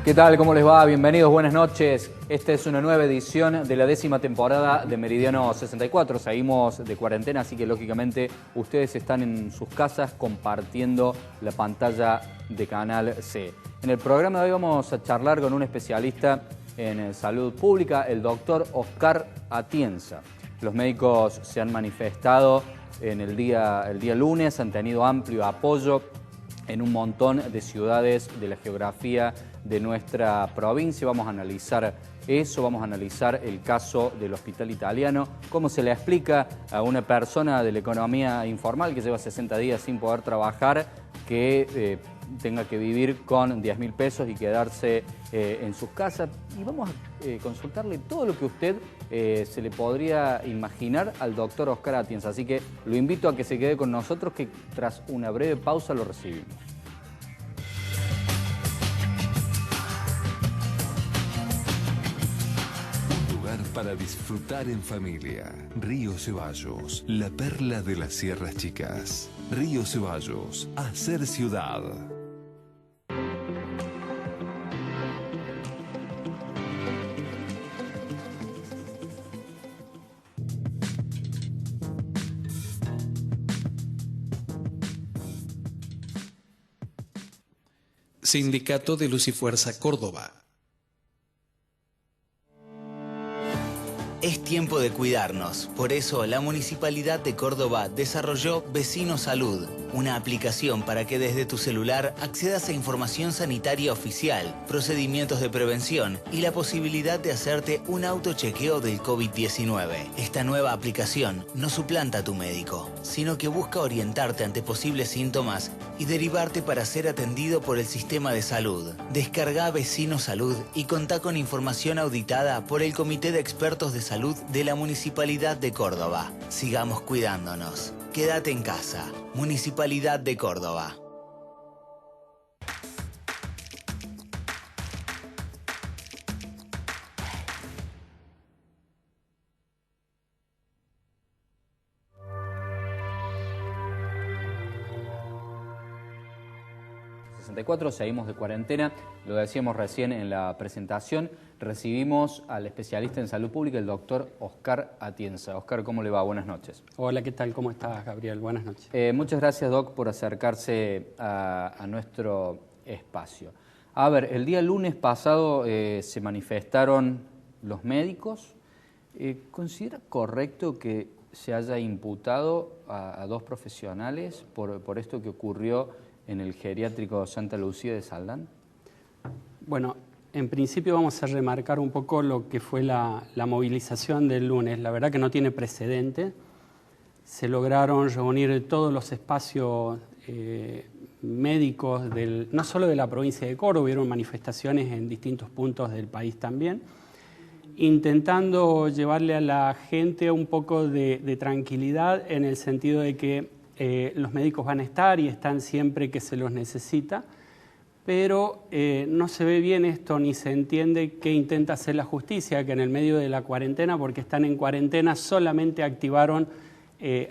¿Qué tal? ¿Cómo les va? Bienvenidos, buenas noches. Esta es una nueva edición de la 10ª temporada de Meridiano 64. Seguimos de cuarentena, así que lógicamente ustedes están en sus casas compartiendo la pantalla de Canal C. En el programa de hoy vamos a charlar con un especialista en salud pública, el doctor Oscar Atienza. Los médicos se han manifestado el día lunes, han tenido amplio apoyo en un montón de ciudades de la geografía de nuestra provincia. Vamos a analizar eso, vamos a analizar el caso del hospital italiano, cómo se le explica a una persona de la economía informal que lleva 60 días sin poder trabajar, que tenga que vivir con 10.000 pesos y quedarse en sus casas. Y vamos a consultarle todo lo que usted se le podría imaginar al doctor Oscar Atienza. Así que lo invito a que se quede con nosotros, que tras una breve pausa lo recibimos. Para disfrutar en familia. Río Ceballos, la perla de las Sierras Chicas. Río Ceballos, hacer ciudad. Sindicato de Luz y Fuerza Córdoba. Es tiempo de cuidarnos, por eso la Municipalidad de Córdoba desarrolló Vecino Salud, una aplicación para que desde tu celular accedas a información sanitaria oficial, procedimientos de prevención y la posibilidad de hacerte un autochequeo del COVID-19. Esta nueva aplicación no suplanta a tu médico, sino que busca orientarte ante posibles síntomas y derivarte para ser atendido por el sistema de salud. Descarga Vecino Salud y contá con información auditada por el Comité de Expertos de Salud de la Municipalidad de Córdoba. Sigamos cuidándonos. Quédate en casa. Municipalidad de Córdoba. Seguimos de cuarentena, lo decíamos recién en la presentación. Recibimos al especialista en salud pública, el doctor Oscar Atienza. Oscar, ¿cómo le va? Buenas noches. Hola, ¿qué tal? ¿Cómo estás, Gabriel? Buenas noches. Muchas gracias, Doc, por acercarse a nuestro espacio. A ver, el día lunes pasado se manifestaron los médicos. ¿Considera correcto que se haya imputado a dos profesionales por esto que ocurrió en el geriátrico Santa Lucía de Saldán? Bueno, en principio vamos a remarcar un poco lo que fue la movilización del lunes. La verdad que no tiene precedente. Se lograron reunir todos los espacios médicos, no solo de la provincia de Córdoba, hubieron manifestaciones en distintos puntos del país también, intentando llevarle a la gente un poco de tranquilidad en el sentido de que los médicos van a estar y están siempre que se los necesita, pero no se ve bien esto ni se entiende qué intenta hacer la justicia, que en el medio de la cuarentena, porque están en cuarentena, solamente activaron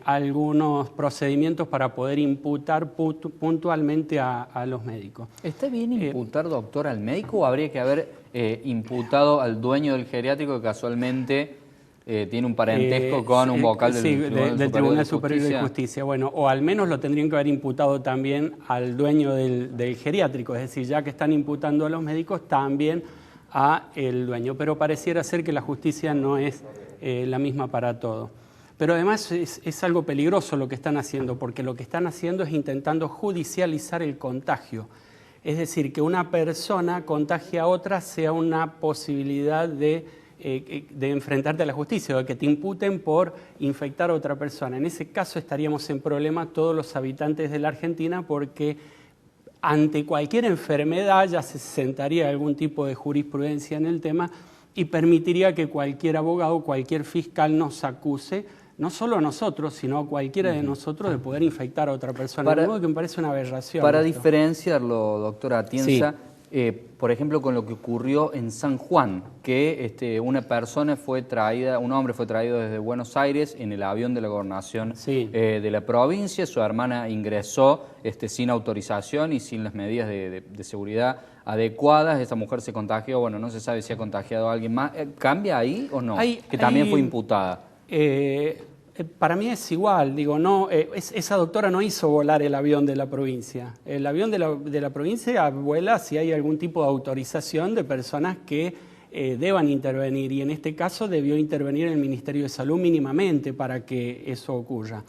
algunos procedimientos para poder imputar puntualmente a los médicos. ¿Está bien imputar, doctor, al médico o habría que haber imputado al dueño del geriátrico que casualmente tiene un parentesco con un vocal del Tribunal Superior de Justicia? Bueno, o al menos lo tendrían que haber imputado también al dueño del geriátrico, es decir, ya que están imputando a los médicos, también a el dueño. Pero pareciera ser que la justicia no es la misma para todo. Pero además es algo peligroso lo que están haciendo, porque lo que están haciendo es intentando judicializar el contagio. Es decir, que una persona contagie a otra sea una posibilidad de enfrentarte a la justicia, o de que te imputen por infectar a otra persona. En ese caso estaríamos en problema todos los habitantes de la Argentina, porque ante cualquier enfermedad ya se sentaría algún tipo de jurisprudencia en el tema y permitiría que cualquier abogado, cualquier fiscal nos acuse, no solo a nosotros, sino a cualquiera de nosotros, de poder infectar a otra persona. De modo que me parece una aberración. Para diferenciarlo, doctora Atienza, por ejemplo, con lo que ocurrió en San Juan, que una persona fue traída, un hombre fue traído desde Buenos Aires en el avión de la gobernación de la provincia, su hermana ingresó sin autorización y sin las medidas de seguridad adecuadas, esa mujer se contagió, bueno, no se sabe si ha contagiado a alguien más. ¿Cambia ahí o no? Que también fue imputada. Para mí es igual, digo, no, esa doctora no hizo volar el avión de la provincia. El avión de la provincia vuela si hay algún tipo de autorización de personas que deban intervenir, y en este caso debió intervenir el Ministerio de Salud mínimamente para que eso ocurra.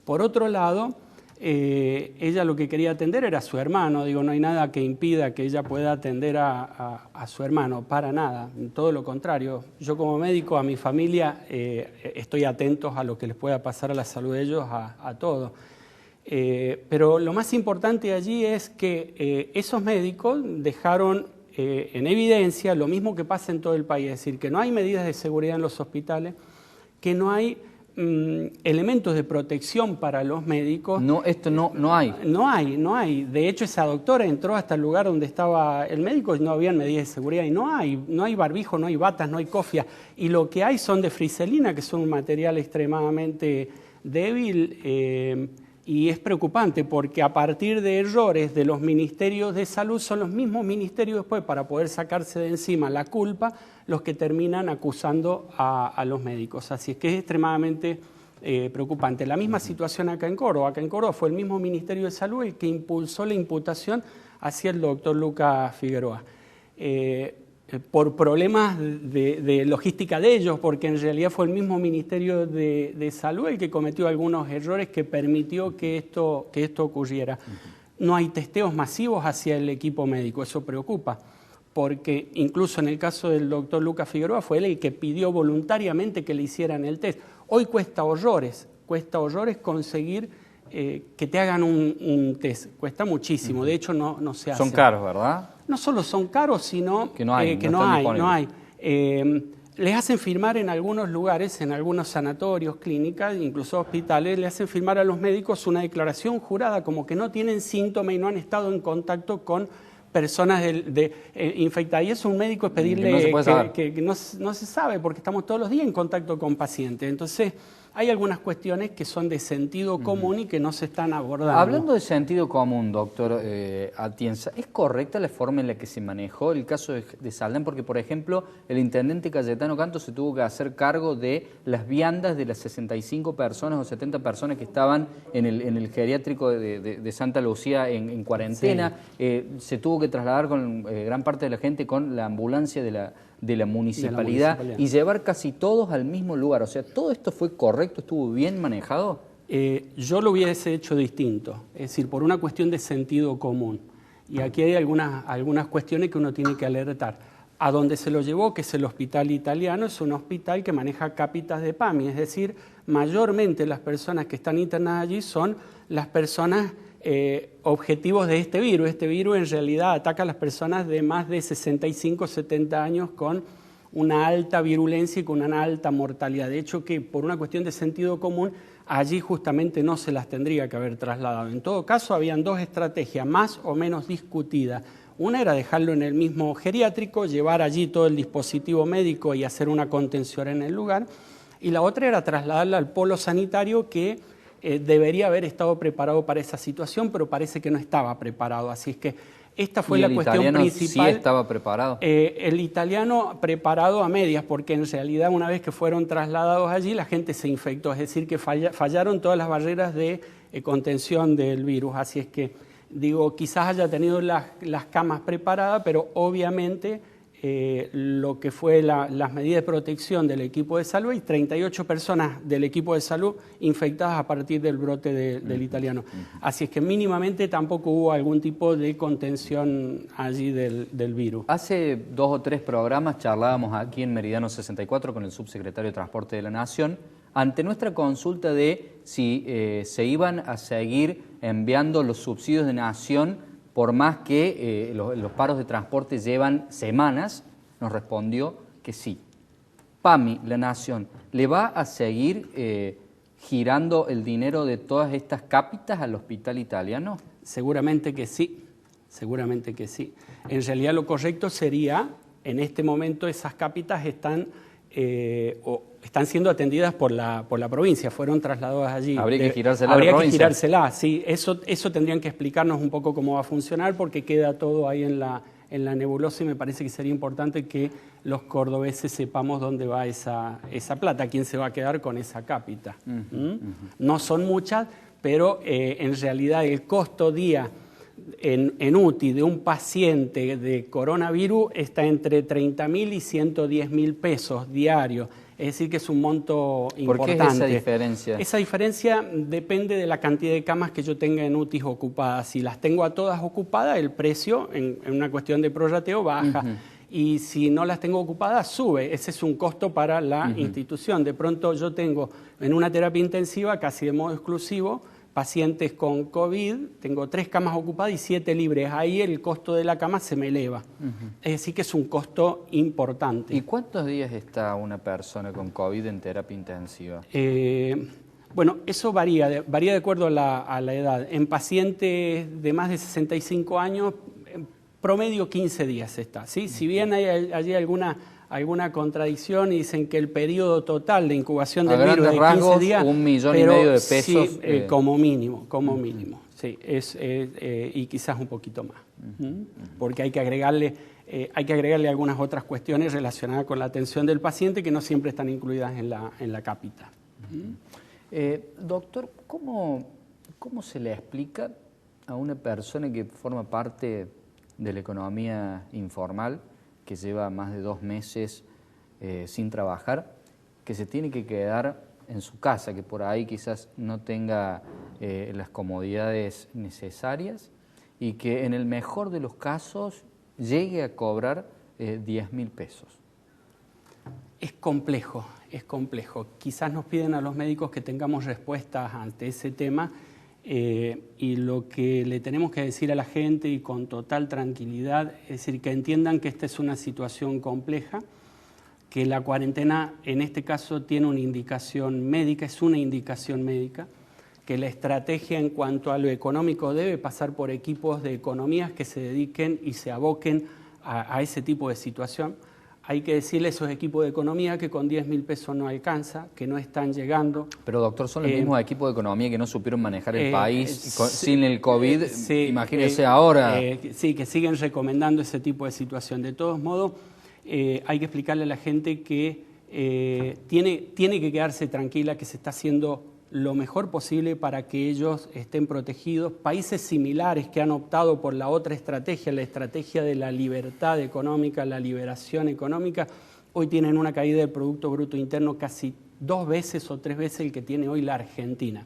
Por otro lado, ella lo que quería atender era a su hermano. Digo, no hay nada que impida que ella pueda atender a su hermano, para nada, todo lo contrario. Yo como médico, a mi familia, estoy atento a lo que les pueda pasar a la salud de ellos, a todo. Pero lo más importante allí es que esos médicos dejaron en evidencia lo mismo que pasa en todo el país, es decir, que no hay medidas de seguridad en los hospitales, que no hay elementos de protección para los médicos. No, esto no hay. No hay. De hecho, esa doctora entró hasta el lugar donde estaba el médico y no había medidas de seguridad. Y no hay barbijo, no hay batas, no hay cofia. Y lo que hay son de friselina, que son un material extremadamente débil. Y es preocupante porque a partir de errores de los ministerios de salud, son los mismos ministerios después, para poder sacarse de encima la culpa, los que terminan acusando a los médicos. Así es que es extremadamente preocupante. La misma situación acá en Córdoba. Acá en Córdoba fue el mismo Ministerio de Salud el que impulsó la imputación hacia el doctor Lucas Figueroa. Por problemas de logística de ellos, porque en realidad fue el mismo Ministerio de Salud el que cometió algunos errores que permitió que esto ocurriera. No hay testeos masivos hacia el equipo médico, eso preocupa, porque incluso en el caso del doctor Lucas Figueroa fue él el que pidió voluntariamente que le hicieran el test. Hoy cuesta horrores conseguir que te hagan un test, cuesta muchísimo, de hecho no se hace. Son caros, ¿verdad? No solo son caros, sino que no hay. Les hacen firmar en algunos lugares, en algunos sanatorios, clínicas, incluso hospitales, le hacen firmar a los médicos una declaración jurada como que no tienen síntomas y no han estado en contacto con personas infectadas. Y eso un médico es pedirle que no se sabe, porque estamos todos los días en contacto con pacientes. Entonces, hay algunas cuestiones que son de sentido común y que no se están abordando. Hablando de sentido común, doctor Atienza, ¿es correcta la forma en la que se manejó el caso de Saldan? Porque, por ejemplo, el intendente Cayetano Canto se tuvo que hacer cargo de las viandas de las 65 personas o 70 personas que estaban en el geriátrico de Santa Lucía en cuarentena. Sí. Se tuvo que trasladar con gran parte de la gente con la ambulancia de la municipalidad y llevar casi todos al mismo lugar. O sea, ¿todo esto fue correcto? ¿Estuvo bien manejado? Yo lo hubiese hecho distinto, es decir, por una cuestión de sentido común. Y aquí hay algunas cuestiones que uno tiene que alertar. A donde se lo llevó, que es el Hospital Italiano, es un hospital que maneja cápitas de PAMI, es decir, mayormente las personas que están internadas allí son las personas objetivos de este virus. Este virus en realidad ataca a las personas de más de 65, 70 años con una alta virulencia y con una alta mortalidad. De hecho, que por una cuestión de sentido común, allí justamente no se las tendría que haber trasladado. En todo caso, habían dos estrategias más o menos discutidas. Una era dejarlo en el mismo geriátrico, llevar allí todo el dispositivo médico y hacer una contención en el lugar. Y la otra era trasladarla al polo sanitario, que debería haber estado preparado para esa situación, pero parece que no estaba preparado. Así es que esta fue la cuestión principal. ¿Sí estaba preparado? El italiano preparado a medias, porque en realidad una vez que fueron trasladados allí, la gente se infectó. Es decir, que fallaron todas las barreras de contención del virus. Así es que, digo, quizás haya tenido las camas preparadas, pero obviamente lo que fue las medidas de protección del equipo de salud, y 38 personas del equipo de salud infectadas a partir del brote del italiano. Así es que mínimamente tampoco hubo algún tipo de contención allí del virus. Hace 2 o 3 programas charlábamos aquí en Meridiano 64 con el subsecretario de Transporte de la Nación ante nuestra consulta de si se iban a seguir enviando los subsidios de Nación por más que los paros de transporte llevan semanas. Nos respondió que sí. PAMI, la Nación, ¿le va a seguir girando el dinero de todas estas cápitas al Hospital Italiano? Seguramente que sí. Seguramente que sí. En realidad lo correcto sería, en este momento esas cápitas están siendo atendidas por la provincia, fueron trasladadas allí. Habría que girársela Habría a la que provincia. girársela, sí. Eso tendrían que explicarnos un poco cómo va a funcionar, porque queda todo ahí en la nebulosa y me parece que sería importante que los cordobeses sepamos dónde va esa plata, quién se va a quedar con esa cápita. No son muchas, pero en realidad el costo día en UTI de un paciente de coronavirus está entre 30.000 y 110.000 pesos diarios. Es decir, que es un monto importante. ¿Por qué es esa diferencia? Esa diferencia depende de la cantidad de camas que yo tenga en UTI ocupadas. Si las tengo a todas ocupadas, el precio, en una cuestión de prorrateo, baja. Y si no las tengo ocupadas, sube. Ese es un costo para la institución. De pronto yo tengo en una terapia intensiva, casi de modo exclusivo, pacientes con COVID, tengo 3 camas ocupadas y 7 libres. Ahí el costo de la cama se me eleva. Es decir, que es un costo importante. ¿Y cuántos días está una persona con COVID en terapia intensiva? Bueno, eso varía de acuerdo a la edad. En pacientes de más de 65 años, en promedio 15 días está. ¿Sí? Si bien hay allí alguna contradicción y dicen que el periodo total de incubación del virus es de 15 días, 1,5 millones de pesos. Sí, como mínimo. Sí, y quizás un poquito más. Porque hay que agregarle algunas otras cuestiones relacionadas con la atención del paciente que no siempre están incluidas en la cápita. Doctor, ¿cómo se le explica a una persona que forma parte de la economía informal, que lleva más de 2 meses sin trabajar, que se tiene que quedar en su casa, que por ahí quizás no tenga las comodidades necesarias y que en el mejor de los casos llegue a cobrar 10.000 pesos? Es complejo. Quizás nos piden a los médicos que tengamos respuestas ante ese tema y lo que le tenemos que decir a la gente y con total tranquilidad es decir, que entiendan que esta es una situación compleja, que la cuarentena en este caso tiene una indicación médica, es una indicación médica, que la estrategia en cuanto a lo económico debe pasar por equipos de economías que se dediquen y se aboquen a ese tipo de situación. Hay que decirle a esos equipos de economía que con 10.000 pesos no alcanza, que no están llegando. Pero doctor, son los mismos equipos de economía que no supieron manejar el país sin el COVID. Imagínese ahora. Sí, que siguen recomendando ese tipo de situación. De todos modos, hay que explicarle a la gente que tiene que quedarse tranquila, que se está haciendo lo mejor posible para que ellos estén protegidos. Países similares que han optado por la otra estrategia, la estrategia de la libertad económica, la liberación económica, hoy tienen una caída del Producto Bruto Interno casi 2 veces o 3 veces el que tiene hoy la Argentina.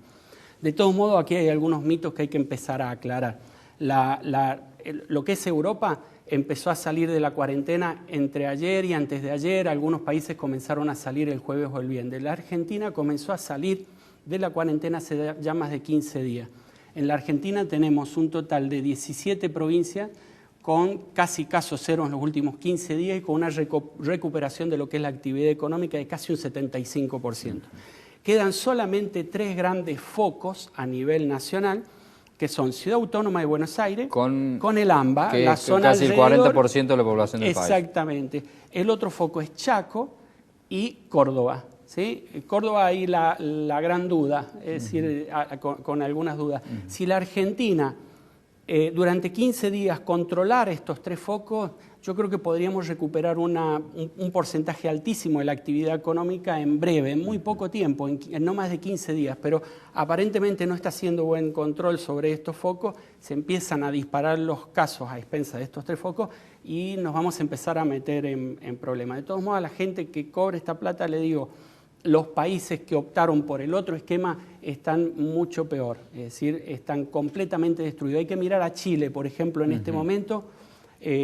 De todos modos, aquí hay algunos mitos que hay que empezar a aclarar. Lo que es Europa empezó a salir de la cuarentena entre ayer y antes de ayer. Algunos países comenzaron a salir el jueves o el viernes. La Argentina comenzó a salir de la cuarentena hace ya más de 15 días. En la Argentina tenemos un total de 17 provincias con casi casos cero en los últimos 15 días y con una recuperación de lo que es la actividad económica de casi un 75%. Quedan solamente 3 grandes focos a nivel nacional, que son Ciudad Autónoma de Buenos Aires, con el AMBA, que la zona casi alrededor, el 40% de la población del país. Exactamente. El otro foco es Chaco y Córdoba. ¿Sí? Córdoba ahí la gran duda, es decir, con algunas dudas. Si la Argentina durante 15 días controlara estos 3 focos, yo creo que podríamos recuperar un porcentaje altísimo de la actividad económica en breve, en muy poco tiempo, en no más de 15 días, pero aparentemente no está haciendo buen control sobre estos focos, se empiezan a disparar los casos a expensas de estos 3 focos y nos vamos a empezar a meter en problemas. De todos modos, a la gente que cobre esta plata le digo, los países que optaron por el otro esquema están mucho peor, es decir, están completamente destruidos. Hay que mirar a Chile, por ejemplo, en este momento,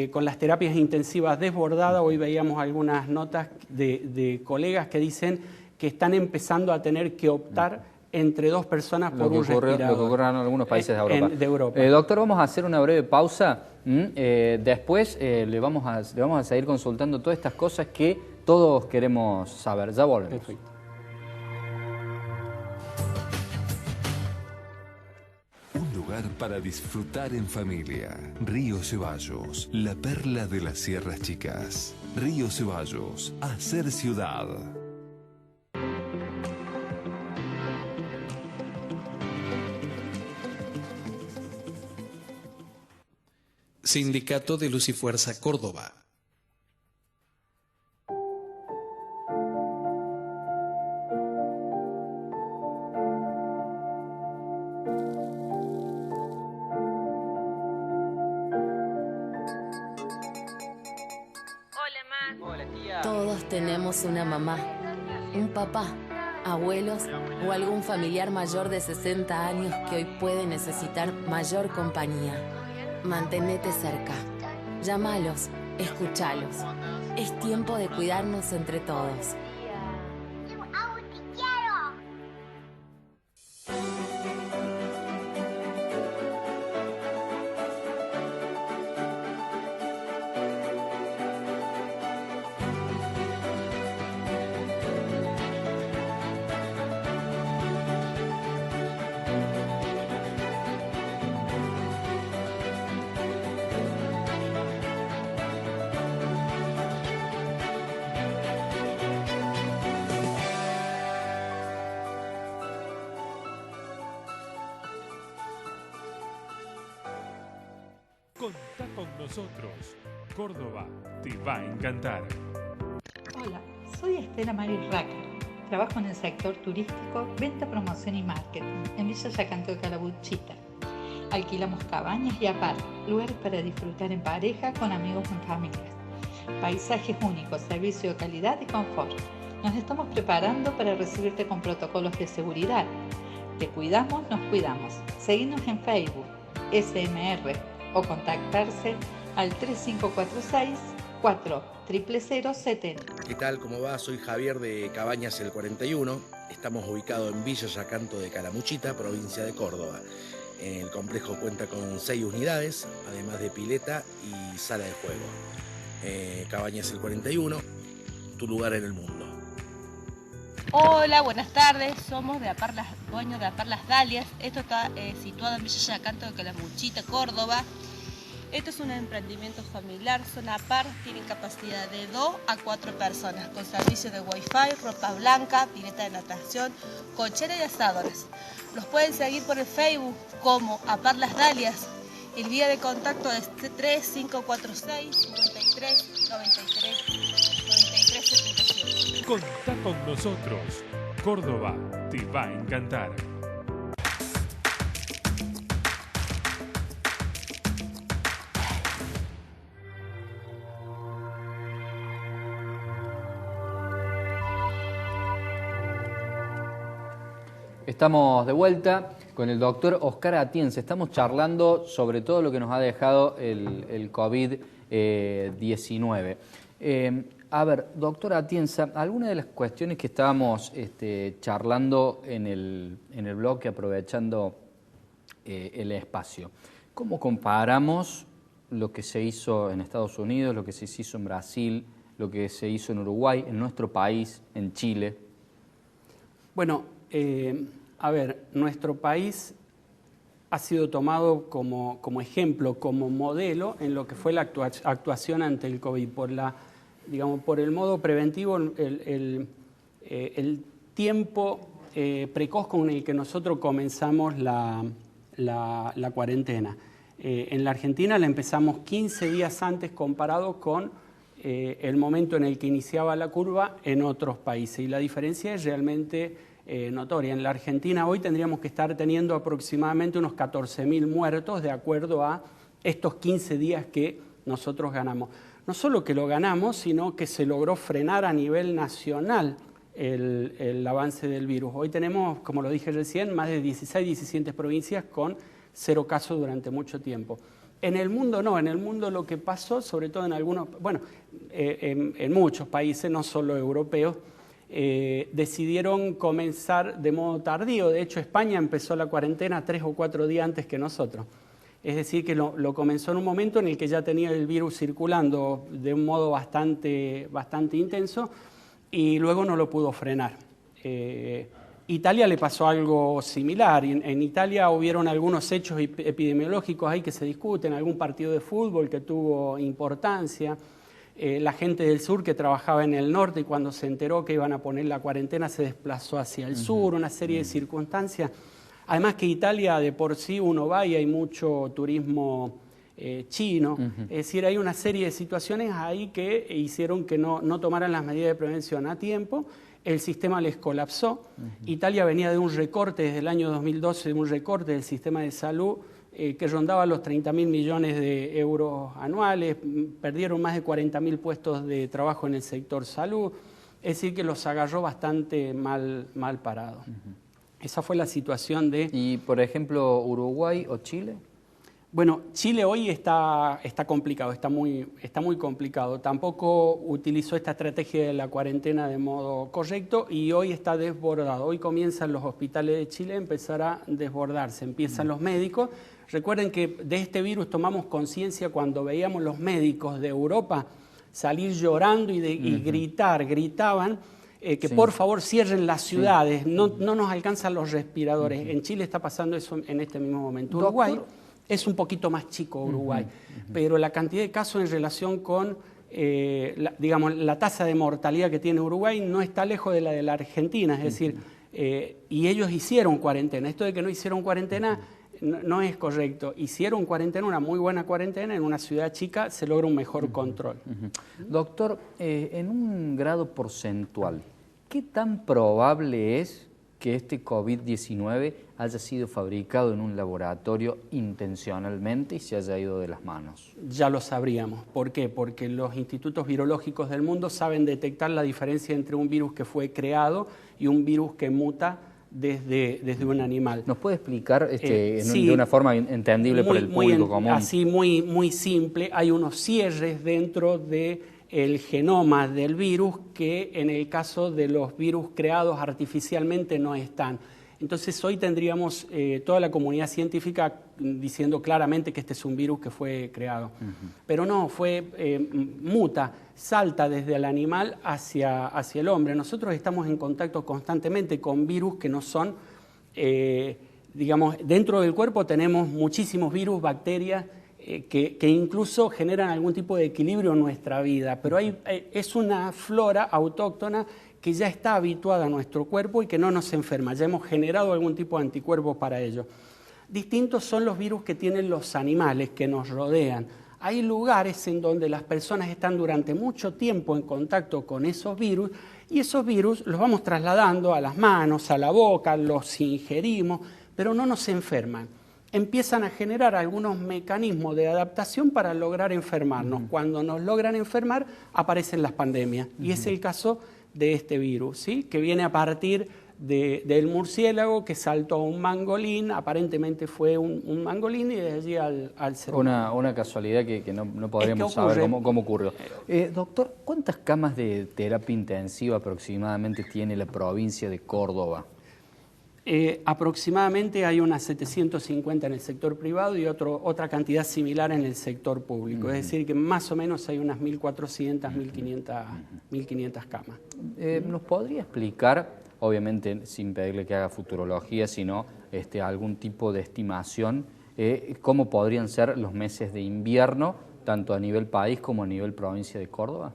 con las terapias intensivas desbordadas. Hoy veíamos algunas notas de colegas que dicen que están empezando a tener que optar entre 2 personas por un respirador. Lo que ocurre en algunos países de Europa. De doctor, vamos a hacer una breve pausa. Después le vamos a seguir consultando todas estas cosas que todos queremos saber. Ya volvemos. Perfecto. lugar para disfrutar en familia. Río Ceballos, la perla de las Sierras Chicas. Río Ceballos, hacer ciudad. Sindicato de Luz y Fuerza Córdoba. Todos tenemos una mamá, un papá, abuelos o algún familiar mayor de 60 años que hoy puede necesitar mayor compañía. Mantenete cerca. Llámalos, escúchalos. Es tiempo de cuidarnos entre todos. Contá con nosotros. Córdoba te va a encantar. Hola, soy Estela Maris Racker. Trabajo en el sector turístico, venta, promoción y marketing en Villa Yacanto de Calamuchita. Alquilamos cabañas y apart, lugares para disfrutar en pareja, con amigos o en familias. Paisajes únicos, servicio de calidad y confort. Nos estamos preparando para recibirte con protocolos de seguridad. Te cuidamos, nos cuidamos. Seguinos en Facebook, SMR, o contactarse al 3546-400070. ¿Qué tal? ¿Cómo va? Soy Javier de Cabañas el 41. Estamos ubicados en Villa Yacanto de Calamuchita, provincia de Córdoba. El complejo cuenta con 6 unidades, además de pileta y sala de juego. Cabañas el 41, tu lugar en el mundo. Hola, buenas tardes. Somos de dueños de Apar Las Dalias. Esto está situado en Villa Yacanto de Calamuchita, Córdoba. Esto es un emprendimiento familiar, son apart, tienen capacidad de 2 a 4 personas, con servicio de wifi, ropa blanca, pileta de natación, cochera y asadoras. Los pueden seguir por el Facebook como Apar Las Dalias. El vía de contacto es 3546 53 93 93 77. Contá con nosotros. Córdoba te va a encantar. Estamos de vuelta con el doctor Oscar Atienza. Estamos charlando sobre todo lo que nos ha dejado el COVID-19. A ver, doctor Atienza, algunas de las cuestiones que estábamos charlando en el bloque, aprovechando el espacio. ¿Cómo comparamos lo que se hizo en Estados Unidos, lo que se hizo en Brasil, lo que se hizo en Uruguay, en nuestro país, en Chile? Bueno, a ver, nuestro país ha sido tomado como ejemplo, como modelo en lo que fue la actuación ante el COVID, por el modo preventivo, el tiempo precoz con el que nosotros comenzamos la cuarentena. En la Argentina la empezamos 15 días antes comparado con el momento en el que iniciaba la curva en otros países, y la diferencia es realmente notoria. En la Argentina hoy tendríamos que estar teniendo aproximadamente unos 14.000 muertos de acuerdo a estos 15 días que nosotros ganamos. No solo que lo ganamos, sino que se logró frenar a nivel nacional el avance del virus. Hoy tenemos, como lo dije recién, más de 16, 17 provincias con 0 casos durante mucho tiempo. En el mundo no, en el mundo lo que pasó, sobre todo en algunos, en muchos países, no solo europeos, decidieron comenzar de modo tardío. De hecho, España empezó la cuarentena 3 o 4 días antes que nosotros. Es decir, que lo comenzó en un momento en el que ya tenía el virus circulando de un modo bastante intenso, y luego no lo pudo frenar. Y Italia le pasó algo similar. En Italia hubieron algunos hechos epidemiológicos ahí que se discuten, algún partido de fútbol que tuvo importancia. La gente del sur que trabajaba en el norte y cuando se enteró que iban a poner la cuarentena se desplazó hacia el sur, una serie de circunstancias. Además que Italia de por sí uno va y hay mucho turismo chino, es decir, hay una serie de situaciones ahí que hicieron que no tomaran las medidas de prevención a tiempo, el sistema les colapsó. Italia venía de un recorte desde el año 2012, de un recorte del sistema de salud que rondaba los 30.000 millones de euros anuales, perdieron más de 40.000 puestos de trabajo en el sector salud, es decir, que los agarró bastante mal parados. Esa fue la situación de... ¿Y, por ejemplo, Uruguay o Chile? Bueno, Chile hoy está complicado, está muy complicado. Tampoco utilizó esta estrategia de la cuarentena de modo correcto y hoy está desbordado. Hoy comienzan los hospitales de Chile a empezar a desbordarse, empiezan los médicos. Recuerden que de este virus tomamos conciencia cuando veíamos los médicos de Europa salir llorando y gritaban que por favor cierren las ciudades, no nos alcanzan los respiradores. En Chile está pasando eso en este mismo momento. Uruguay es un poquito más chico, Uruguay, pero la cantidad de casos en relación con la tasa de mortalidad que tiene Uruguay no está lejos de la Argentina, es decir, y ellos hicieron cuarentena. Esto de que no hicieron cuarentena no es correcto. Hicieron cuarentena, una muy buena cuarentena, en una ciudad chica se logra un mejor control. Doctor, en un grado porcentual, ¿qué tan probable es que este COVID-19 haya sido fabricado en un laboratorio intencionalmente y se haya ido de las manos? Ya lo sabríamos. ¿Por qué? Porque los institutos virológicos del mundo saben detectar la diferencia entre un virus que fue creado y un virus que muta desde un animal. ¿Nos puede explicar de una forma entendible por el público común? Así, muy simple. Hay unos cierres dentro del genoma del virus que en el caso de los virus creados artificialmente no están. Entonces hoy tendríamos toda la comunidad científica diciendo claramente que este es un virus que fue creado. Pero no, muta, salta desde el animal hacia el hombre. Nosotros estamos en contacto constantemente con virus que no son, dentro del cuerpo tenemos muchísimos virus, bacterias, que incluso generan algún tipo de equilibrio en nuestra vida, pero es una flora autóctona que ya está habituada a nuestro cuerpo y que no nos enferma, ya hemos generado algún tipo de anticuerpos para ello. Distintos son los virus que tienen los animales que nos rodean. Hay lugares en donde las personas están durante mucho tiempo en contacto con esos virus y esos virus los vamos trasladando a las manos, a la boca, los ingerimos, pero no nos enferman. Empiezan a generar algunos mecanismos de adaptación para lograr enfermarnos. Cuando nos logran enfermar, aparecen las pandemias. Y es el caso de este virus, ¿sí? Que viene a partir del murciélago que saltó a un mangolín, aparentemente fue un mangolín y desde allí al ser humano. Una casualidad que no podríamos saber cómo ocurrió. Doctor, ¿cuántas camas de terapia intensiva aproximadamente tiene la provincia de Córdoba? Aproximadamente hay unas 750 en el sector privado y otra cantidad similar en el sector público. Es decir, que más o menos hay unas 1.400, 1.500 camas. ¿Nos podría explicar, obviamente sin pedirle que haga futurología, sino algún tipo de estimación, cómo podrían ser los meses de invierno, tanto a nivel país como a nivel provincia de Córdoba?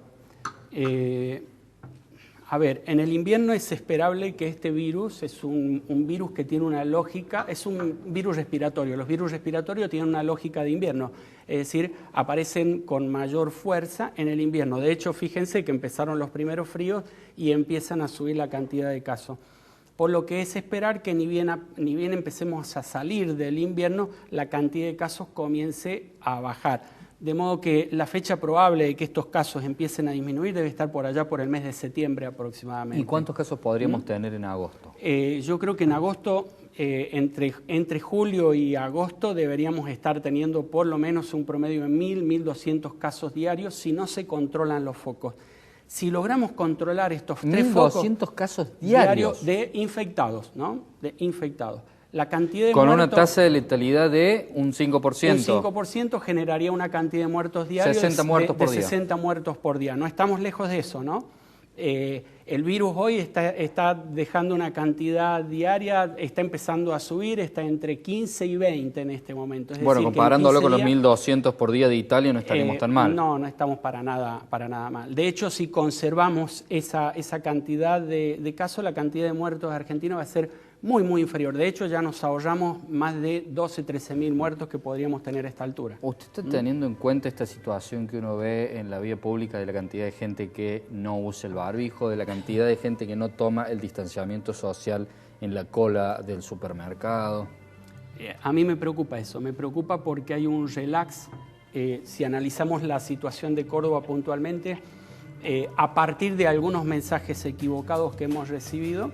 A ver, en el invierno es esperable que este virus es un virus que tiene una lógica, es un virus respiratorio. Los virus respiratorios tienen una lógica de invierno, es decir, aparecen con mayor fuerza en el invierno. De hecho, fíjense que empezaron los primeros fríos y empiezan a subir la cantidad de casos. Por lo que es esperar que ni bien empecemos a salir del invierno, la cantidad de casos comience a bajar. De modo que la fecha probable de que estos casos empiecen a disminuir debe estar por allá por el mes de septiembre aproximadamente. ¿Y cuántos casos podríamos tener en agosto? Yo creo que en agosto, entre julio y agosto, deberíamos estar teniendo por lo menos un promedio de 1.200 casos diarios si no se controlan los focos. Si logramos controlar estos 3 focos... 1.200 casos diarios de infectados, ¿no? De infectados. La cantidad de con muertos, una tasa de letalidad de un 5%. Un 5% generaría una cantidad de muertos diarios 60 muertos por día. 60 muertos por día. No estamos lejos de eso, ¿no? El virus hoy está dejando una cantidad diaria, está empezando a subir, está entre 15 y 20 en este momento. Es bueno, decir, comparándolo con los días, 1.200 por día de Italia no estaríamos tan mal. No, no estamos para nada mal. De hecho, si conservamos esa cantidad de casos, la cantidad de muertos de Argentina va a ser muy, muy inferior. De hecho, ya nos ahorramos más de 12, 13.000 muertos que podríamos tener a esta altura. ¿Usted está teniendo en cuenta esta situación que uno ve en la vía pública de la cantidad de gente que no usa el barbijo, de la cantidad de gente que no toma el distanciamiento social en la cola del supermercado? A mí me preocupa eso, me preocupa porque hay un relax. Si analizamos la situación de Córdoba puntualmente, a partir de algunos mensajes equivocados que hemos recibido,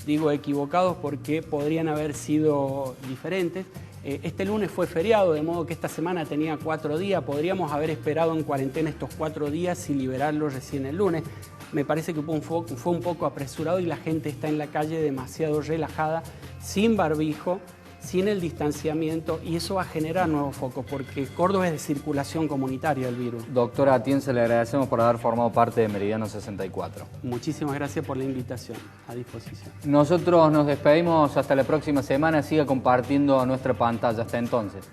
digo equivocados porque podrían haber sido diferentes. Este lunes fue feriado, de modo que esta semana tenía 4 días. Podríamos haber esperado en cuarentena estos 4 días y liberarlos recién el lunes. Me parece que fue un poco apresurado y la gente está en la calle demasiado relajada, sin barbijo, sin el distanciamiento, y eso va a generar nuevos focos, porque Córdoba es de circulación comunitaria el virus. Doctora Atienza, le agradecemos por haber formado parte de Meridiano 64. Muchísimas gracias por la invitación, a disposición. Nosotros nos despedimos hasta la próxima semana, siga compartiendo nuestra pantalla. Hasta entonces.